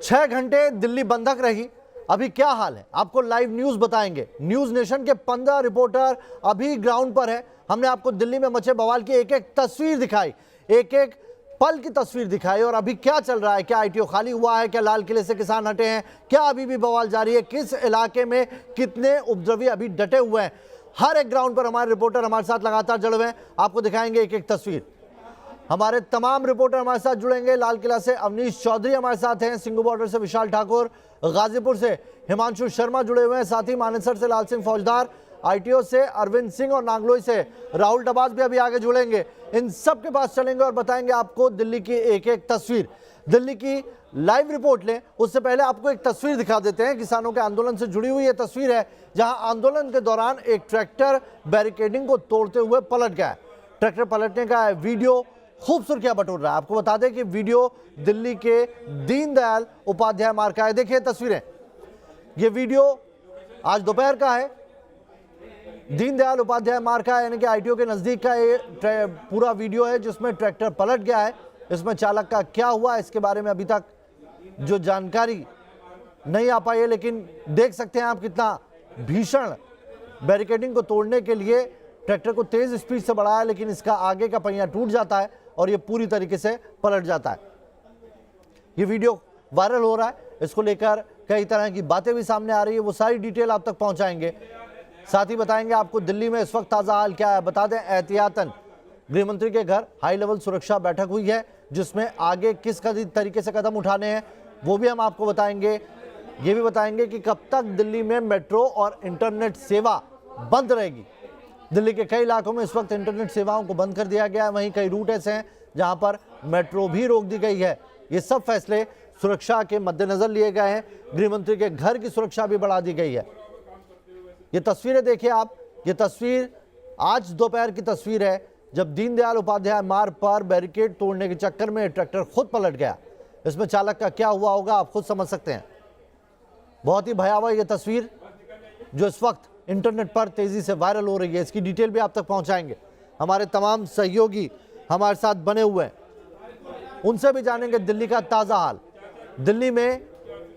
6 घंटे दिल्ली बंधक रही, अभी क्या हाल है आपको लाइव न्यूज बताएंगे। न्यूज नेशन के 15 रिपोर्टर अभी ग्राउंड पर है। हमने आपको दिल्ली में मचे बवाल की एक एक तस्वीर दिखाई, एक एक पल की तस्वीर दिखाई, और अभी क्या चल रहा है, क्या आईटीओ खाली हुआ है, क्या लाल किले से किसान हटे हैं, क्या अभी भी बवाल जारी है, किस इलाके में कितने उपद्रवी अभी डटे हुए हैं। हर एक ग्राउंड पर हमारे रिपोर्टर हमारे साथ लगातार जुड़े हुए हैं, आपको दिखाएंगे एक एक तस्वीर। हमारे तमाम रिपोर्टर हमारे साथ जुड़ेंगे। लाल किला से अवनीश चौधरी हमारे साथ हैं, सिंघू बॉर्डर से विशाल ठाकुर, गाजीपुर से हिमांशु शर्मा जुड़े हुए हैं, साथ ही मानेसर से लाल सिंह फौजदार, आईटीओ से अरविंद सिंह और नांगलोई से राहुल डबास भी अभी आगे जुड़ेंगे। इन सब के पास चलेंगे और बताएंगे आपको दिल्ली की एक एक तस्वीर। दिल्ली की लाइव रिपोर्ट लें उससे पहले आपको एक तस्वीर दिखा देते हैं। किसानों के आंदोलन से जुड़ी हुई ये तस्वीर है, जहां आंदोलन के दौरान एक ट्रैक्टर बैरिकेडिंग को तोड़ते हुए पलट गया है। ट्रैक्टर पलटने का वीडियो खूब सुर्खियां बटोर रहा है। आपको बता दें कि वीडियो दिल्ली के दीनदयाल उपाध्याय मार्ग का है। देखिए तस्वीरें, ये वीडियो आज दोपहर का है, दीनदयाल उपाध्याय मार्ग का यानी कि आईटीओ के नजदीक का ये पूरा वीडियो है जिसमें ट्रैक्टर पलट गया है। इसमें चालक का क्या हुआ इसके बारे में अभी तक जो जानकारी नहीं आ पाई है, लेकिन देख सकते हैं आप कितना भीषण बैरिकेडिंग को तोड़ने के लिए ट्रैक्टर को तेज स्पीड से बढ़ाया, लेकिन इसका आगे का पहिया टूट जाता है और ये पूरी तरीके से पलट जाता है। ये वीडियो वायरल हो रहा है, इसको लेकर कई तरह की बातें भी सामने आ रही है, वो सारी डिटेल आप तक पहुंचाएंगे। साथ ही बताएंगे आपको दिल्ली में इस वक्त ताजा हाल क्या है। बता दें एहतियातन गृह मंत्री के घर हाई लेवल सुरक्षा बैठक हुई है, जिसमें आगे किस तरीके से कदम उठाने हैं वो भी हम आपको बताएंगे। ये भी बताएंगे कि कब तक दिल्ली में मेट्रो और इंटरनेट सेवा बंद रहेगी। दिल्ली के कई इलाकों में इस वक्त इंटरनेट सेवाओं को बंद कर दिया गया है, वहीं कई रूट ऐसे हैं जहां पर मेट्रो भी रोक दी गई है। ये सब फैसले सुरक्षा के मद्देनजर लिए गए हैं। गृह मंत्री के घर की सुरक्षा भी बढ़ा दी गई है। ये तस्वीरें देखिए आप, ये तस्वीर आज दोपहर की तस्वीर है जब दीनदयाल उपाध्याय मार्ग पर बैरिकेड तोड़ने के चक्कर में ट्रैक्टर खुद पलट गया। इसमें चालक का क्या हुआ होगा आप खुद समझ सकते हैं। बहुत ही भयावह ये तस्वीर जो इस वक्त इंटरनेट पर तेजी से वायरल हो रही है, इसकी डिटेल भी आप तक पहुंचाएंगे। हमारे तमाम सहयोगी हमारे साथ बने हुए हैं, उनसे भी जानेंगे दिल्ली का ताजा हाल। दिल्ली में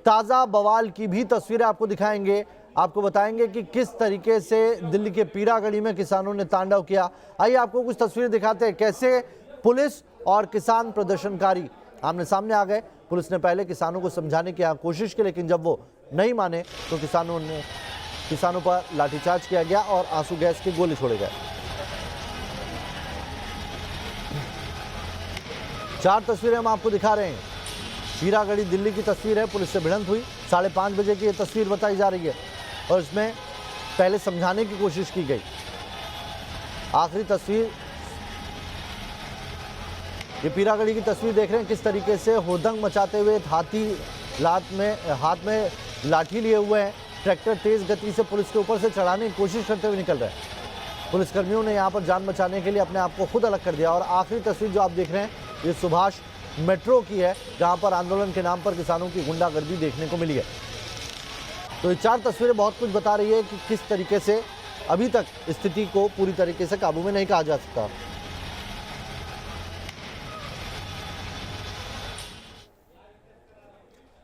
ताजा बवाल की भी तस्वीरें आपको दिखाएंगे। आपको बताएंगे कि किस तरीके से दिल्ली के पीरागढ़ी में किसानों ने तांडव किया। आइए आपको कुछ तस्वीरें दिखाते हैं, कैसे पुलिस और किसान प्रदर्शनकारी आमने सामने आ गए। पुलिस ने पहले किसानों को समझाने की कोशिश की, लेकिन जब वो नहीं माने तो किसानों पर लाठीचार्ज किया गया और आंसू गैस के गोले छोड़े गए। 4 तस्वीरें हम आपको दिखा रहे हैं। पीरागढ़ी दिल्ली की तस्वीर है, पुलिस से भिड़ंत हुई 5:30 बजे की ये तस्वीर बताई जा रही है और इसमें पहले समझाने की कोशिश की गई। आखिरी तस्वीर, ये पीरागढ़ी की तस्वीर देख रहे हैं, किस तरीके से हुड़दंग मचाते हुए हाथी हाथ में लाठी लिए हुए हैं। ट्रैक्टर तेज गति से पुलिस के ऊपर से चढ़ाने की कोशिश करते हुए निकल रहे हैं। पुलिसकर्मियों ने यहाँ पर जान बचाने के लिए अपने आप को खुद अलग कर दिया। और आखिरी तस्वीर जो आप देख रहे हैं ये सुभाष मेट्रो की है, जहाँ पर आंदोलन के नाम पर किसानों की गुंडागर्दी देखने को मिली है। तो ये 4 तस्वीरें बहुत कुछ बता रही है कि किस तरीके से अभी तक स्थिति को पूरी तरीके से काबू में नहीं कहा जा सकता।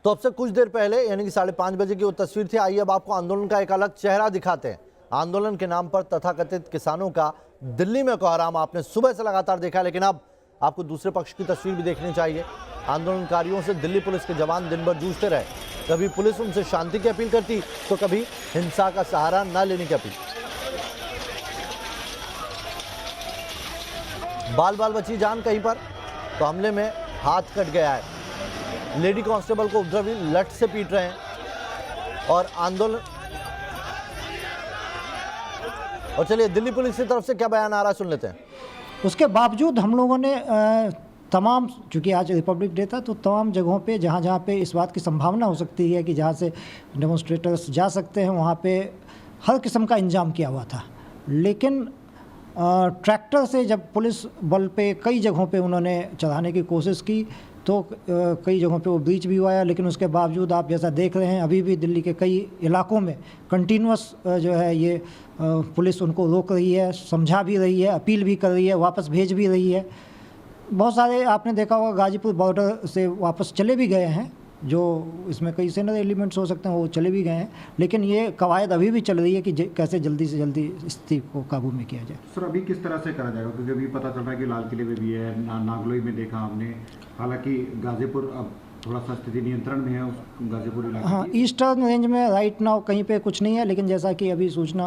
तो अब से कुछ देर पहले यानी कि 5:30 बजे की वो तस्वीर थी। आइए अब आपको आंदोलन का एक अलग चेहरा दिखाते हैं। आंदोलन के नाम पर तथाकथित किसानों का दिल्ली में कोहराम आपने सुबह से लगातार देखा, लेकिन अब आपको दूसरे पक्ष की तस्वीर भी देखनी चाहिए। आंदोलनकारियों से दिल्ली पुलिस के जवान दिन भर जूझते रहे। कभी पुलिस उनसे शांति की अपील करती तो कभी हिंसा का सहारा न लेने की अपील। बाल बाल बची जान कहीं पर तो हमले में हाथ कट गया है। लेडी कांस्टेबल को उपद्रवी लठ से पीट रहे हैं और आंदोलन। और चलिए दिल्ली पुलिस की तरफ से क्या बयान आ रहा है सुन लेते हैं। उसके बावजूद हम लोगों ने तमाम, चूँकि आज रिपब्लिक डे था, तो तमाम जगहों पे जहाँ पे इस बात की संभावना हो सकती है कि जहाँ से डेमोन्स्ट्रेटर्स जा सकते हैं वहाँ पे हर किस्म का इंतजाम किया हुआ था। लेकिन ट्रैक्टर से जब पुलिस बल पे कई जगहों पे उन्होंने चढ़ाने की कोशिश की तो कई जगहों पे वो ब्रीच भी हुआ है। लेकिन उसके बावजूद आप जैसा देख रहे हैं अभी भी दिल्ली के कई इलाकों में कंटिन्यूअस जो है ये पुलिस उनको रोक रही है, समझा भी रही है, अपील भी कर रही है, वापस भेज भी रही है। बहुत सारे आपने देखा होगा गाजीपुर बॉर्डर से वापस चले भी गए हैं जो इसमें कई सेनर एलिमेंट्स हो सकते हैं वो चले भी गए हैं, लेकिन ये कवायद अभी भी चल रही है कि कैसे जल्दी से जल्दी स्थिति को काबू में किया जाए। सर अभी किस तरह से करा जाएगा, क्योंकि अभी पता चल रहा है कि लाल किले में भी है, नागलोई में देखा हमने, हालांकि गाजीपुर अब थोड़ा सा स्थिति नियंत्रण में है उस गाजीपुर इलाके हाँ, की। ईस्टर्न रेंज में राइट नाउ कहीं पे कुछ नहीं है, लेकिन जैसा कि अभी सूचना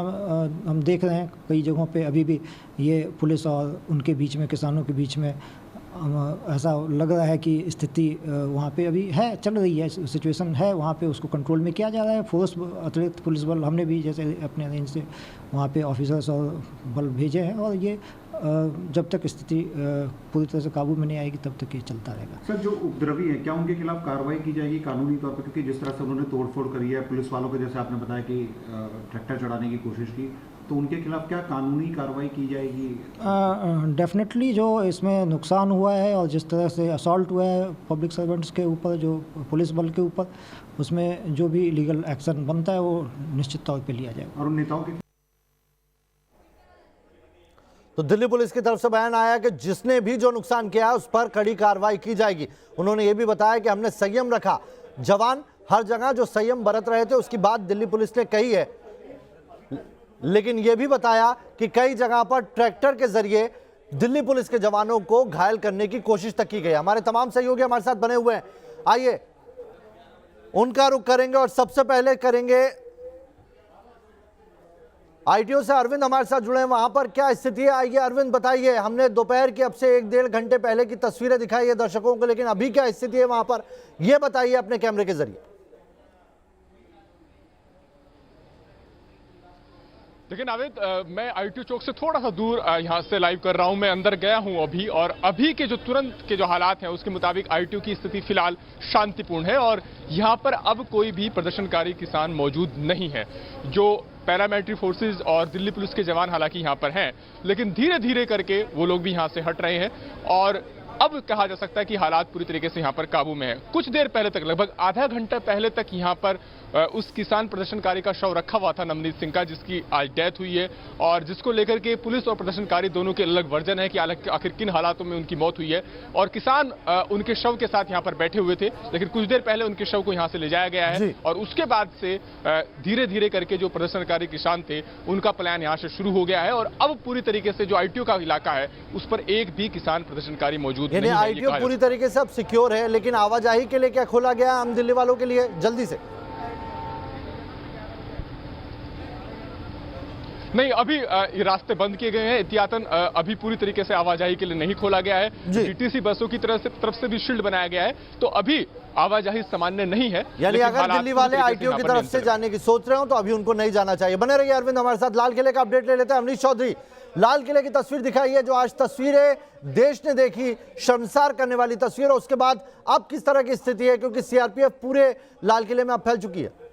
हम देख रहे हैं कई जगहों पे अभी भी ये पुलिस और उनके बीच में, किसानों के बीच में ऐसा लग रहा है कि स्थिति वहाँ पे अभी है, चल रही है, सिचुएशन है वहाँ पे, उसको कंट्रोल में किया जा रहा है। फोर्स, अतिरिक्त पुलिस बल हमने भी जैसे अपने रेंज से वहाँ पे ऑफिसर्स और बल भेजे हैं, और ये जब तक स्थिति पूरी तरह से काबू में नहीं आएगी तब तक ये चलता रहेगा। सर जो उपद्रवी है क्या उनके खिलाफ कार्रवाई की जाएगी कानूनी तौर पर, क्योंकि जिस तरह से उन्होंने तोड़फोड़ करी है पुलिस वालों को, जैसे आपने बताया कि ट्रैक्टर चढ़ाने की कोशिश की, तो उनके खिलाफ क्या कानूनी कार्रवाई की जाएगी? डेफिनेटली जो इसमें नुकसान हुआ है और जिस तरह से असॉल्ट हुआ है पब्लिक सर्वेंट्स के ऊपर, जो पुलिस बल के ऊपर, उसमें जो भी लीगल एक्शन बनता है वो निश्चित तौर पे लिया जाएगा। और उन नेताओं के तो दिल्ली पुलिस की तरफ से बयान आया कि जिसने भी जो नुकसान किया है उस पर कड़ी कार्रवाई की जाएगी। उन्होंने ये भी बताया कि हमने संयम रखा, जवान हर जगह जो संयम बरत रहे थे उसकी बात दिल्ली पुलिस ने कही है, लेकिन यह भी बताया कि कई जगह पर ट्रैक्टर के जरिए दिल्ली पुलिस के जवानों को घायल करने की कोशिश तक की गई। हमारे तमाम सहयोगी हमारे साथ बने हुए हैं, आइए उनका रुख करेंगे और सबसे पहले करेंगे आईटीओ से अरविंद हमारे साथ जुड़े हैं। वहां पर क्या स्थिति है, आइए अरविंद बताइए। हमने दोपहर की अब से 1-1.5 घंटे पहले की तस्वीरें दिखाई है दर्शकों को, लेकिन अभी क्या स्थिति है वहां पर, यह बताइए अपने कैमरे के जरिए। देखिए नावेद, मैं आईटीओ चौक से थोड़ा सा दूर यहाँ से लाइव कर रहा हूँ। मैं अंदर गया हूँ अभी, और अभी के जो तुरंत के जो हालात हैं उसके मुताबिक आईटीओ की स्थिति फिलहाल शांतिपूर्ण है, और यहाँ पर अब कोई भी प्रदर्शनकारी किसान मौजूद नहीं है। जो पैरामिलिट्री फोर्सेस और दिल्ली पुलिस के जवान हालांकि यहाँ पर हैं, लेकिन धीरे धीरे करके वो लोग भी यहाँ से हट रहे हैं, और अब कहा जा सकता है कि हालात पूरी तरीके से यहाँ पर काबू में है। कुछ देर पहले तक, लगभग आधा घंटा पहले तक यहाँ पर उस किसान प्रदर्शनकारी का शव रखा हुआ था, नवनीत सिंह का, जिसकी आज डेथ हुई है, और जिसको लेकर के पुलिस और प्रदर्शनकारी दोनों के अलग वर्जन है कि आखिर किन हालातों में उनकी मौत हुई है। और किसान उनके शव के साथ यहाँ पर बैठे हुए थे, लेकिन कुछ देर पहले उनके शव को यहाँ से ले जाया गया है, और उसके बाद से धीरे धीरे करके जो प्रदर्शनकारी किसान थे उनका प्लान यहाँ से शुरू हो गया है, और अब पूरी तरीके से जो आईटीओ का इलाका है उस पर एक भी किसान प्रदर्शनकारी मौजूद नहीं है। आईटीओ पूरी तरीके से अब सिक्योर है, लेकिन आवाजाही के लिए क्या खोला गया आम दिल्ली वालों के लिए जल्दी से? नहीं, अभी ये रास्ते बंद किए गए हैं एहतियातन। अभी पूरी तरीके से आवाजाही के लिए नहीं खोला गया है। डीटीसी बसों की तरफ से भी शील्ड बनाया गया है, तो अभी आवाजाही सामान्य नहीं है। यानी अगर दिल्ली वाले आईटीओ की तरफ से जाने की सोच रहे हो तो अभी उनको नहीं जाना चाहिए। बने रहिए अरविंद हमारे साथ। लाल किले का अपडेट ले लेते हैं। अमरीश चौधरी, लाल किले की तस्वीर दिखाई है, जो आज तस्वीरें देश ने देखी, शर्मसार करने वाली तस्वीर, और उसके बाद अब किस तरह की स्थिति है, क्योंकि सीआरपीएफ पूरे लाल किले में अब फैल चुकी है।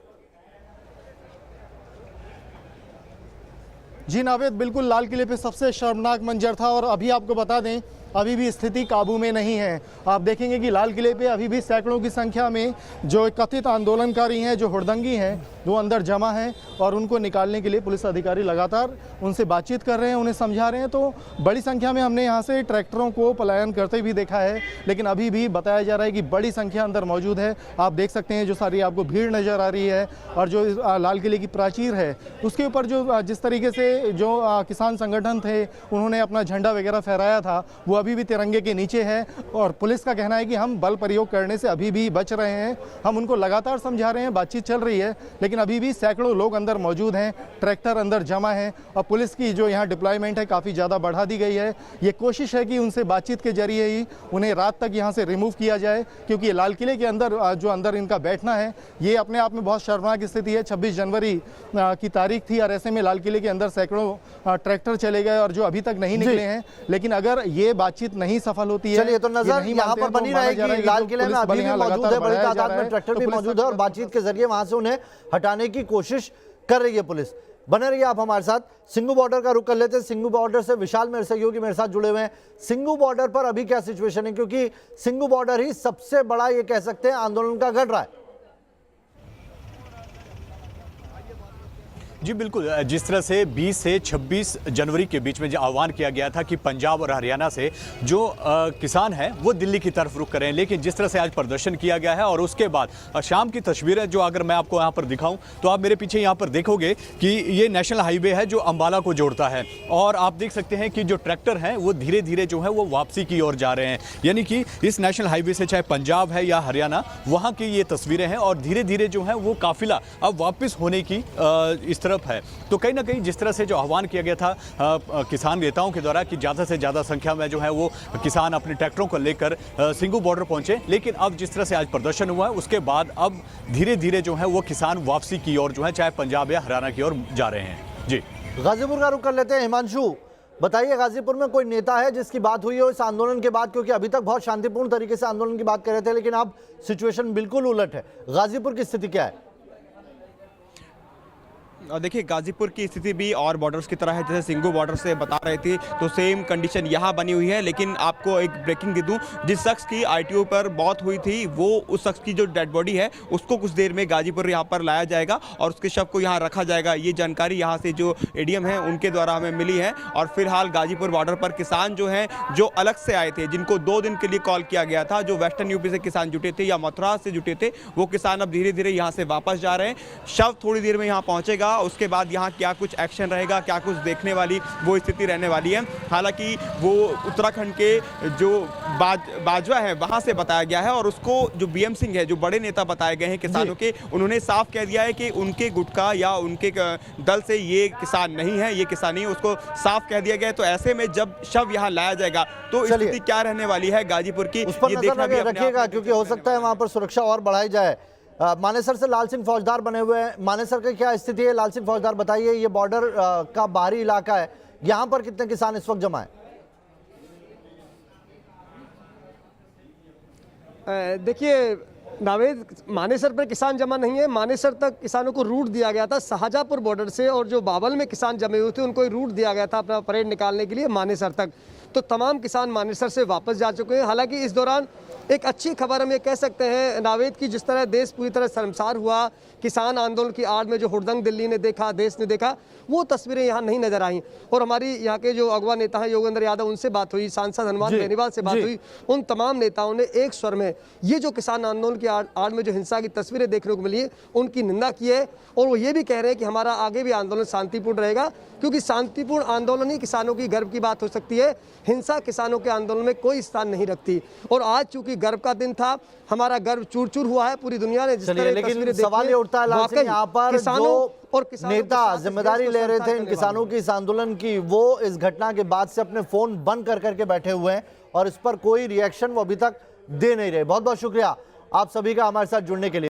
जी नावेद, बिल्कुल लाल किले पे सबसे शर्मनाक मंजर था, और अभी आपको बता दें अभी भी स्थिति काबू में नहीं है। आप देखेंगे कि लाल किले पे अभी भी सैकड़ों की संख्या में जो कथित आंदोलनकारी हैं, जो हुड़दंगी हैं, वो अंदर जमा हैं, और उनको निकालने के लिए पुलिस अधिकारी लगातार उनसे बातचीत कर रहे हैं, उन्हें समझा रहे हैं। तो बड़ी संख्या में हमने यहाँ से ट्रैक्टरों को पलायन करते भी देखा है, लेकिन अभी भी बताया जा रहा है कि बड़ी संख्या अंदर मौजूद है। आप देख सकते हैं जो सारी आपको भीड़ नज़र आ रही है, और जो लाल किले की प्राचीर है उसके ऊपर जो जिस तरीके से जो किसान संगठन थे उन्होंने अपना झंडा वगैरह फहराया था, वो अभी भी तिरंगे के नीचे है, और पुलिस का कहना है कि हम बल प्रयोग करने से अभी भी बच रहे हैं। हम उनको लगातार समझा रहे हैं, बातचीत चल रही है, लेकिन अभी भी सैकड़ों लोग अंदर मौजूद हैं, ट्रैक्टर अंदर जमा है, और पुलिस की जो यहाँ डिप्लॉयमेंट है काफ़ी ज़्यादा बढ़ा दी गई है। ये कोशिश है कि उनसे बातचीत के जरिए ही उन्हें रात तक यहाँ से रिमूव किया जाए, क्योंकि लाल किले के अंदर जो अंदर इनका बैठना है ये अपने आप में बहुत शर्मनाक स्थिति है। 26 जनवरी की तारीख थी, और ऐसे में लाल किले के अंदर सैकड़ों ट्रैक्टर चले गए और जो अभी तक नहीं निकले हैं। लेकिन अगर ये बातचीत नहीं सफल होती है, चलिए तो नजर यहाँ पर बनी रहेगी। लाल किले में अभी भी मौजूद है, बड़ी तादाद में ट्रैक्टर भी मौजूद है, और बातचीत के जरिए वहां से उन्हें हटाने की कोशिश कर रही है पुलिस। बने रहिए आप हमारे साथ। सिंघू बॉर्डर का रुख कर लेते हैं। सिंघू बॉर्डर से विशाल मेरे सहयोगी मेरे साथ जुड़े हुए हैं। सिंघू बॉर्डर पर अभी क्या सिचुएशन है, क्योंकि सिंघू बॉर्डर ही सबसे बड़ा ये कह सकते हैं आंदोलन का गढ़ रहा है। जी बिल्कुल, जिस तरह से 20 से 26 जनवरी के बीच में जो आह्वान किया गया था कि पंजाब और हरियाणा से जो किसान हैं वो दिल्ली की तरफ रुख करें, लेकिन जिस तरह से आज प्रदर्शन किया गया है और उसके बाद शाम की तस्वीरें जो अगर मैं आपको यहाँ पर दिखाऊं तो आप मेरे पीछे यहाँ पर देखोगे कि ये नेशनल हाईवे है जो अंबाला को जोड़ता है, और आप देख सकते हैं कि जो ट्रैक्टर हैं वो धीरे धीरे जो है वो वापसी की ओर जा रहे हैं। यानी कि इस नेशनल हाईवे से चाहे पंजाब है या हरियाणा, वहाँ की ये तस्वीरें हैं और धीरे धीरे जो है वो काफिला अब वापस होने की इस तरफ है। तो कहीं ना कहीं जिस तरह से जो आह्वान किया गया था किसान नेताओं के द्वारा कि ज़्यादा से ज़्यादा संख्या में जो है वो किसान अपने ट्रैक्टरों को लेकर सिंघू बॉर्डर पहुंचे, लेकिन अब जिस तरह से आज प्रदर्शन हुआ है उसके बाद अब धीरे धीरे जो है वो किसान वापसी की ओर जो है चाहे पंजाब या हरियाणा की ओर जा रहे हैं। जी गाजीपुर का रुख कर लेते हैं। हिमांशु, बताइए गाजीपुर में कोई नेता है जिसकी बात हुई हो इस आंदोलन के बाद, क्योंकि अभी तक बहुत शांतिपूर्ण तरीके से आंदोलन की बात कर रहे थे, लेकिन अब सिचुएशन बिल्कुल उलट है। गाजीपुर की स्थिति क्या है? देखिए, गाजीपुर की स्थिति भी और बॉर्डर्स की तरह है, जैसे सिंघू बॉर्डर से बता रहे थे तो सेम कंडीशन यहाँ बनी हुई है। लेकिन आपको एक ब्रेकिंग दे दूँ, जिस शख्स की आरटीओ पर मौत हुई थी वो उस शख्स की जो डेड बॉडी है उसको कुछ देर में गाजीपुर यहाँ पर लाया जाएगा और उसके शव को यहाँ रखा जाएगा। ये जानकारी यहाँ से जो एडीएम है उनके द्वारा हमें मिली है। और फिलहाल गाजीपुर बॉर्डर पर किसान जो हैं, जो अलग से आए थे, जिनको 2 दिन के लिए कॉल किया गया था, जो वेस्टर्न यूपी से किसान जुटे थे या मथुरा से जुटे थे, वो किसान अब धीरे धीरे यहाँ से वापस जा रहे हैं। शव थोड़ी देर में यहाँ पहुँचेगा, उसके बाद यहाँ क्या कुछ एक्शन रहेगा, क्या कुछ देखने वाली वो स्थिति रहने वाली है। हालांकि वो उत्तराखंड के जो बाजवा है वहां से बताया गया है और उसको जो बीएम सिंह है, जो बड़े नेता बताए गए हैं किसानों के, उन्होंने साफ कह दिया है कि उनके गुटका या उनके दल से ये किसान नहीं है, ये किसान नहीं है, उसको साफ कह दिया गया है। तो ऐसे में जब शव यहाँ लाया जाएगा तो स्थिति क्या रहने वाली है गाजीपुर की, उस पर नजर रखिएगा, क्योंकि हो सकता है वहां पर सुरक्षा और बढ़ाई जाए। मानेसर से लाल सिंह फौजदार बने हुए हैं। मानेसर की क्या स्थिति है? लाल सिंह फौजदार बताइए, ये बॉर्डर का बाहरी इलाका है, यहाँ पर कितने किसान इस वक्त जमा है? देखिए नावेद, मानेसर पर किसान जमा नहीं है। मानेसर तक किसानों को रूट दिया गया था शाहजहाँपुर बॉर्डर से, और जो बावल में किसान जमे हुए थे उनको रूट दिया गया था अपना परेड निकालने के लिए मानेसर तक। तो तमाम किसान मानेसर से वापस जा चुके हैं। हालांकि इस दौरान एक अच्छी खबर हम ये कह सकते हैं नावेद की, जिस तरह देश पूरी तरह शर्मसार हुआ किसान आंदोलन की आड़ में, जो हुड़दंग दिल्ली ने देखा, देश ने देखा, वो तस्वीरें यहाँ नहीं नजर आई। और हमारी यहाँ के जो अगवा नेता हैं योगेंद्र यादव, उनसे बात हुई, सांसद हनुमान बेनीवाल से बात हुई, उन तमाम नेताओं ने एक स्वर में ये जो किसान आंदोलन की आड़ में जो हिंसा की तस्वीरें देखने को मिली है उनकी निंदा की है। और वो ये भी कह रहे हैं कि हमारा आगे भी आंदोलन शांतिपूर्ण रहेगा, क्योंकि शांतिपूर्ण आंदोलन ही किसानों की गर्व की बात हो सकती है। हिंसा किसानों के आंदोलन में कोई स्थान नहीं रखती। और आज चूंकि गर्व का दिन था, हमारा गर्व चूर चूर हुआ है पूरी दुनिया ने जिस तरह लेकिन सवाल ये उठता है लाल सिंह, यहाँ पर जो नेता जिम्मेदारी ले रहे थे इन किसानों की इस आंदोलन की, वो इस घटना के बाद से अपने फोन बंद कर करके बैठे हुए हैं और इस पर कोई रिएक्शन वो अभी तक दे नहीं रहे। बहुत बहुत शुक्रिया आप सभी का हमारे साथ जुड़ने के लिए।